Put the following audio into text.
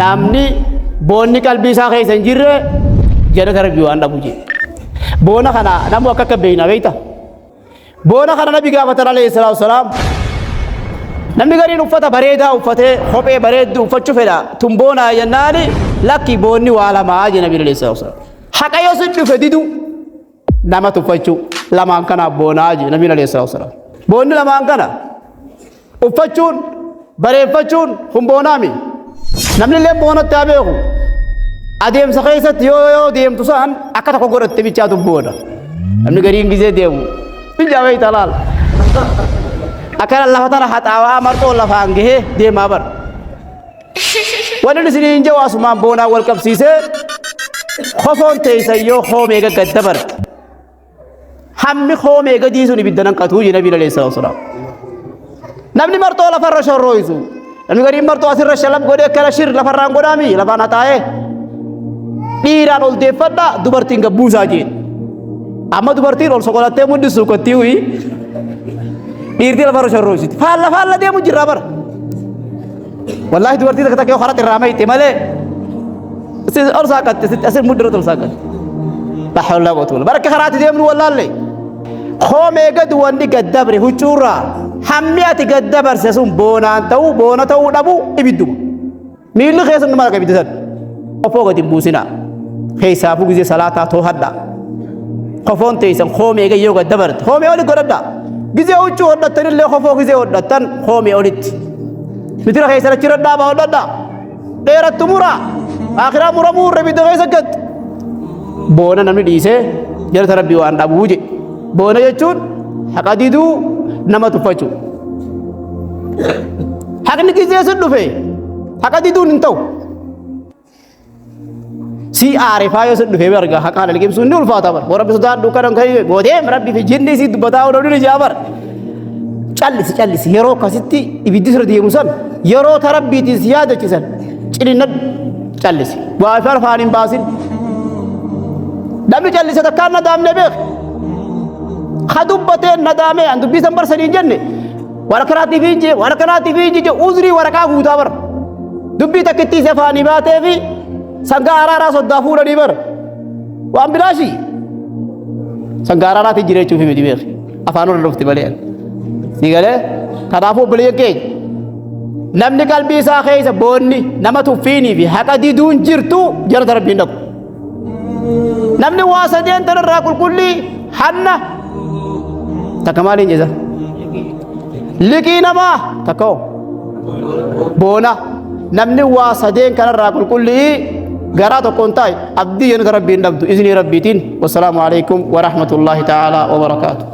namni boonni qalbii isaa keessa hin jirre jannata rabbii waan dhabu je boona kana namu akka beeyna beeyta boona kana nabi gaafatan alayhi salaatu wasalaam namni gariin uffata bareedaa uffatee kophee bareedduu uffachuu fedha tun boona jennaani lakki boonni waa lamaa je nabi alayhi salaatu wasalaam haqa yoo sin dhufe didu nama tuffachuu lamaan kana boonaa je nabi alayhi salaatu wasalaam boonni lamaan kana uffachuun bareeffachuun kun boonaami namni illee boonatti haa beeku adeemsa keessatti yoo deemtu san akka tokko godhatte bichaatu boona namni gariin gizee deemu biyya beeyta laal akkana lafa tana haxaawaa marxoo lafaan gahee deemaa bar wanni isiniin jedhu asumaan boonaa wal qabsiisee kofoon teeysan yoo hoomee gaggadda bar hammi hoomee gadii sun ibidda nanqatuu je nabiin alayhi salaatu wasalaam namni marxoo lafarra shorrooysu namni gariin marxoo asirra shalab godhee akkana shir lafarraan godhaami lafaan haxaa'ee dhiiraan ol deeffadha dubartiin gabbuusaa jeen amma dubartiin ol sokolattee muddisuu kottii huyi dhiirtii lafarra shorrooysiti faalla deemu jirraa bara wallaahi dubartii takka takka yoo karaa irraa mayte malee ol saaqatte asir muddira ol saaqatte la hawla wala quwwata baraka karaati deemnu wallaalle koomee gad wanni gaddabre huccuurraa hammi ati gaddabarse sun boonaan ta'uu boona ta'uu dhabu ibidduma miilli keessan nama akka ibiddisan qofoo gadi buusina keessaafuu gisee salaataa toohadha qofoon teeysan koomee gayyoo gaddabarte koomee oli godhadha gisee huccuu hodhattan illee qofoo gisee hodhattan koomee olitti mitira keessan achirra dhaabaa hodhadha dheerattu mura akhiraa muramuurra ibidda keessa gad boona namni dhiisee jalata rabbii waan dhabuu je boona jechuun haqa diduu nama tuffachuu haqni gisee sun dhufe haqa diduun hin ta'u si aarifaa yoo sun dhufe barga haqaan alqibsuun ni ulfaata bar warabbi sotaan dukkanan kai goodeem rabbi fi jinni si dubbataa oduu ni jaabar callisi yeroo akkasitti ibiddi sirra deemu san yeroo tarabbiitiin si yaadachisan cilinna callisi waa farfaan hin baasin namni callise takkaan nadaamne beek khadubbateen nadaame an dubbisan barsanii jenne warakanaatiif inje uzrii waraqaa guutaa bar dubbii takkitti sefaanii baatee fi sangaa araaraa soddaa fuudhanii bar waan bilaashii sangaa araaraatti jireechuuf himiti beek afaan irra dhufti malee sigalee kanaafuu obboleeyyan keenya namni qalbii isaa keessa boonni nama tuffiinii fi haqa diduun jirtu jannata rabbiin dhaqu namni waa sadeen tanarraa qulqullii hanna takka maaliin jeza liqii namaa takka boona namni waa sadeen kanarraa qulqullii garaa tokkoon taa'e abdii jannata rabbiin dhabdu iznii rabbiitiin wassalaamu alaikum wa rahmatullahi ta'ala wa barakaatuh